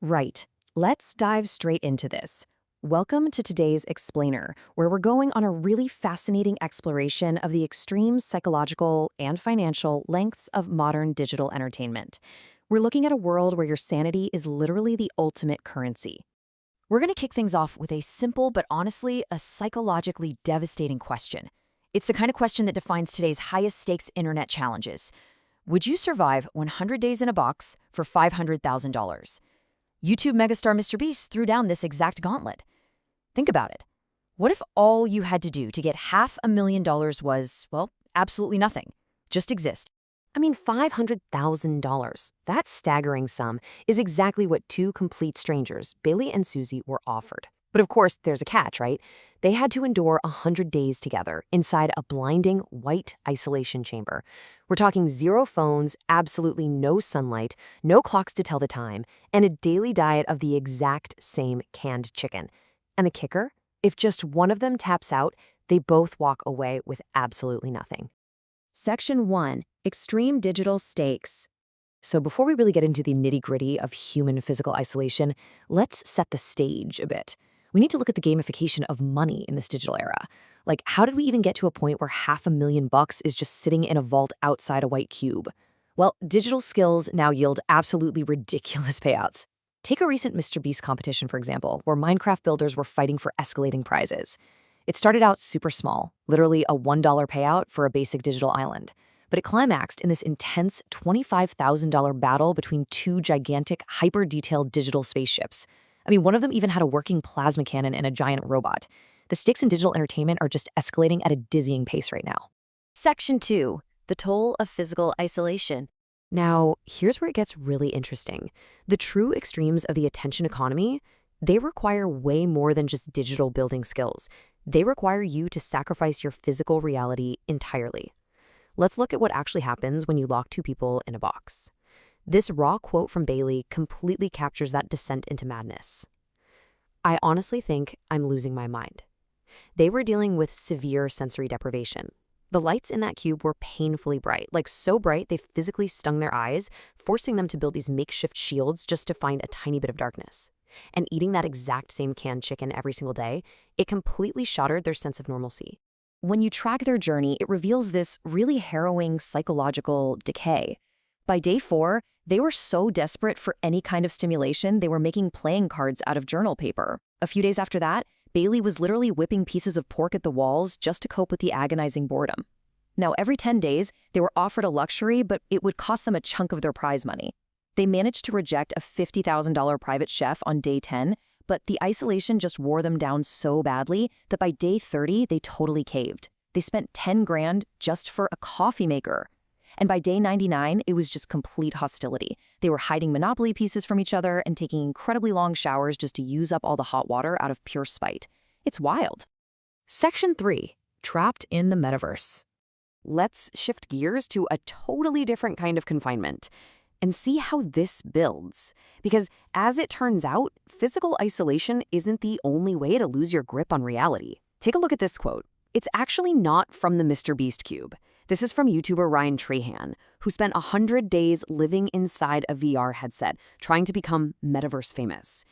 Right. Let's dive straight into this. Welcome to today's Explainer, where we're going on a really fascinating exploration of the extreme psychological and financial lengths of modern digital entertainment. We're looking at a world where your sanity is literally the ultimate currency. We're going to kick things off with a simple but honestly a psychologically devastating question. It's the kind of question that defines today's highest stakes internet challenges. Would you survive 100 days in a box for $500,000? YouTube megastar Mr. Beast threw down this exact gauntlet. Think about it. What if all you had to do to get $500,000 was, well, absolutely nothing? Just exist. I mean, $500,000. That staggering sum is exactly what two complete strangers, Bailey and Susie, were offered. But of course, there's a catch, right? They had to endure 100 days together inside a blinding white isolation chamber. We're talking zero phones, absolutely no sunlight, no clocks to tell the time, and a daily diet of the exact same canned chicken. And the kicker? If just one of them taps out, they both walk away with absolutely nothing. Section 1. Extreme Digital Stakes. So before we really get into the nitty-gritty of human physical isolation, let's set the stage a bit. We need to look at the gamification of money in this digital era. Like, how did we even get to a point where $500,000 is just sitting in a vault outside a white cube? Well, digital skills now yield absolutely ridiculous payouts. Take a recent Mr. Beast competition, for example, where Minecraft builders were fighting for escalating prizes. It started out super small, literally a $1 payout for a basic digital island. But it climaxed in this intense $25,000 battle between two gigantic, hyper-detailed digital spaceships. I mean, one of them even had a working plasma cannon and a giant robot. The stakes in digital entertainment are just escalating at a dizzying pace right now. Section 2. The toll of physical isolation. Now, here's where it gets really interesting. The true extremes of the attention economy, they require way more than just digital building skills. They require you to sacrifice your physical reality entirely. Let's look at what actually happens when you lock two people in a box. This raw quote from Bailey completely captures that descent into madness. I honestly think I'm losing my mind. They were dealing with severe sensory deprivation. The lights in that cube were painfully bright, like so bright they physically stung their eyes, forcing them to build these makeshift shields just to find a tiny bit of darkness. And eating that exact same canned chicken every single day, it completely shattered their sense of normalcy. When you track their journey, it reveals this really harrowing psychological decay. By day 4, they were so desperate for any kind of stimulation, they were making playing cards out of journal paper. A few days after that, Bailey was literally whipping pieces of pork at the walls just to cope with the agonizing boredom. Now, every 10 days, they were offered a luxury, but it would cost them a chunk of their prize money. They managed to reject a $50,000 private chef on day 10, but the isolation just wore them down so badly that by day 30, they totally caved. They spent 10 grand just for a coffee maker. And by day 99, it was just complete hostility. They were hiding Monopoly pieces from each other and taking incredibly long showers just to use up all the hot water out of pure spite. It's wild. Section 3. Trapped in the Metaverse. Let's shift gears to a totally different kind of confinement and see how this builds. Because as it turns out, physical isolation isn't the only way to lose your grip on reality. Take a look at this quote. It's actually not from the Mr. Beast cube. This is from YouTuber Ryan Trahan, who spent 100 days living inside a VR headset, trying to become metaverse famous.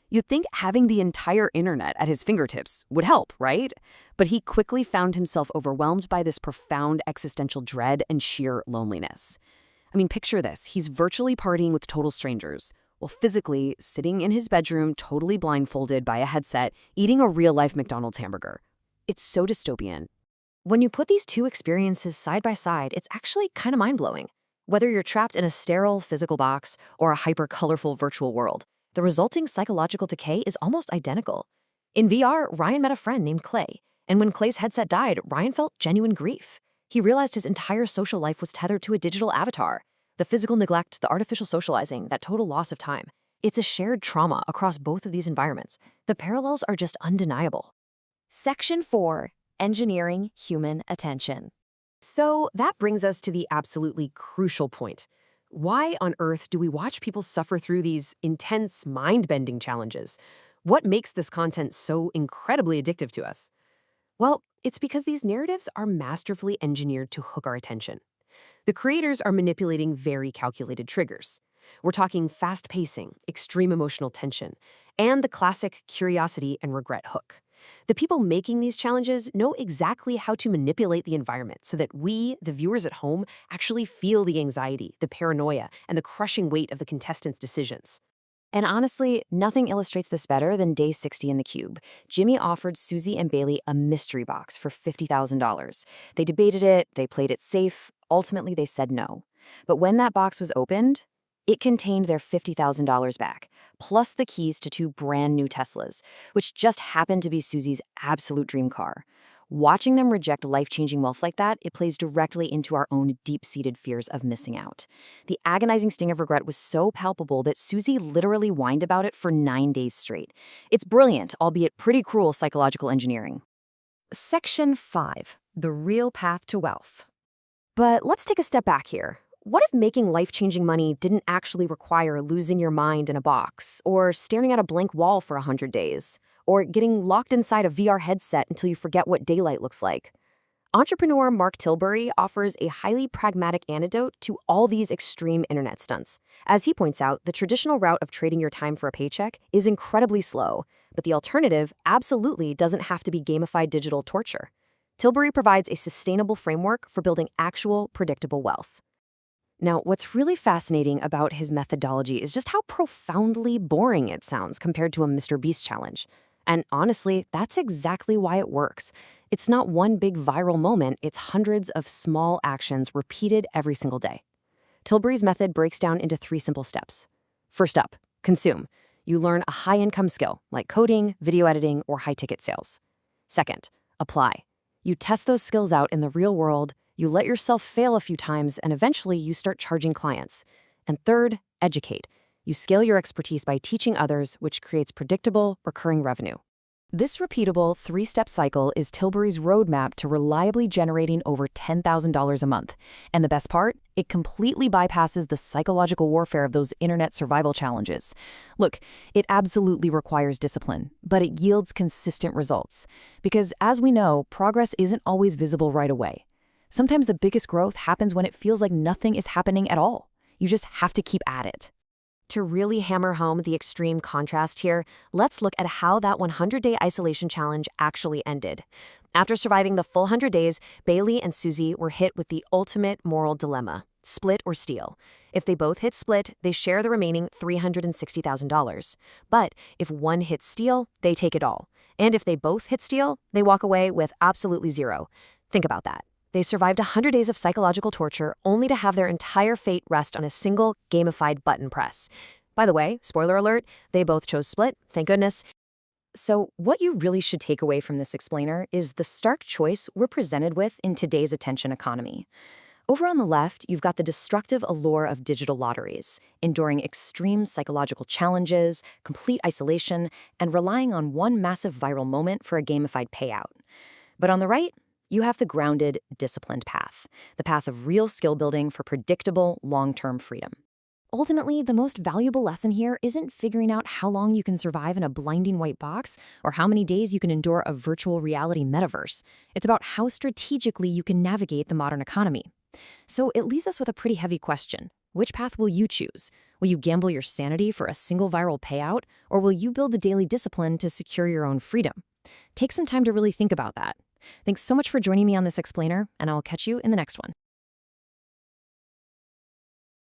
You'd think having the entire internet at his fingertips would help, right? But he quickly found himself overwhelmed by this profound existential dread and sheer loneliness. I mean, picture this. He's virtually partying with total strangers, while physically sitting in his bedroom, totally blindfolded by a headset, eating a real-life McDonald's hamburger. It's so dystopian. When you put these two experiences side by side, it's actually kind of mind-blowing. Whether you're trapped in a sterile physical box or a hyper-colorful virtual world, the resulting psychological decay is almost identical. In VR, Ryan met a friend named Clay, and when Clay's headset died, Ryan felt genuine grief. He realized his entire social life was tethered to a digital avatar. The physical neglect, the artificial socializing, that total loss of time. It's a shared trauma across both of these environments. The parallels are just undeniable. Section 4. Engineering human attention. So that brings us to the absolutely crucial point. Why on earth do we watch people suffer through these intense, mind-bending challenges? What makes this content so incredibly addictive to us? Well, it's because these narratives are masterfully engineered to hook our attention. The creators are manipulating very calculated triggers. We're talking fast pacing, extreme emotional tension, and the classic curiosity and regret hook. The people making these challenges know exactly how to manipulate the environment so that we, the viewers at home, actually feel the anxiety, the paranoia, and the crushing weight of the contestants' decisions. And honestly, nothing illustrates this better than day 60 in the cube. Jimmy offered Susie and Bailey a mystery box for $50,000. They debated it, they played it safe. Ultimately, they said no. But when that box was opened, it contained their $50,000 back, plus the keys to two brand new Teslas, which just happened to be Susie's absolute dream car. Watching them reject life-changing wealth like that, it plays directly into our own deep-seated fears of missing out. The agonizing sting of regret was so palpable that Susie literally whined about it for 9 days straight. It's brilliant, albeit pretty cruel psychological engineering. Section 5. The Real Path to Wealth. But let's take a step back here. What if making life-changing money didn't actually require losing your mind in a box, or staring at a blank wall for 100 days, or getting locked inside a VR headset until you forget what daylight looks like? Entrepreneur Mark Tilbury offers a highly pragmatic antidote to all these extreme internet stunts. As he points out, the traditional route of trading your time for a paycheck is incredibly slow, but the alternative absolutely doesn't have to be gamified digital torture. Tilbury provides a sustainable framework for building actual, predictable wealth. Now, what's really fascinating about his methodology is just how profoundly boring it sounds compared to a Mr. Beast challenge. And honestly, that's exactly why it works. It's not one big viral moment, it's hundreds of small actions repeated every single day. Tilbury's method breaks down into 3 simple steps. First up, consume. You learn a high-income skill, like coding, video editing, or high-ticket sales. Second, apply. You test those skills out in the real world, you let yourself fail a few times, and eventually you start charging clients. And third, educate. You scale your expertise by teaching others, which creates predictable, recurring revenue. This repeatable 3-step cycle is Tilbury's roadmap to reliably generating over $10,000 a month. And the best part? It completely bypasses the psychological warfare of those internet survival challenges. Look, it absolutely requires discipline, but it yields consistent results. Because as we know, progress isn't always visible right away. Sometimes the biggest growth happens when it feels like nothing is happening at all. You just have to keep at it. To really hammer home the extreme contrast here, let's look at how that 100-day isolation challenge actually ended. After surviving the full 100 days, Bailey and Susie were hit with the ultimate moral dilemma: split or steal. If they both hit split, they share the remaining $360,000. But if one hits steal, they take it all. And if they both hit steal, they walk away with absolutely zero. Think about that. They survived 100 days of psychological torture only to have their entire fate rest on a single gamified button press. By the way, spoiler alert, they both chose split, thank goodness. So what you really should take away from this explainer is the stark choice we're presented with in today's attention economy. Over on the left, you've got the destructive allure of digital lotteries, enduring extreme psychological challenges, complete isolation, and relying on one massive viral moment for a gamified payout. But on the right, you have the grounded, disciplined path, the path of real skill building for predictable, long-term freedom. Ultimately, the most valuable lesson here isn't figuring out how long you can survive in a blinding white box or how many days you can endure a virtual reality metaverse. It's about how strategically you can navigate the modern economy. So it leaves us with a pretty heavy question. Which path will you choose? Will you gamble your sanity for a single viral payout, or will you build the daily discipline to secure your own freedom? Take some time to really think about that. Thanks so much for joining me on this explainer, and I'll catch you in the next one.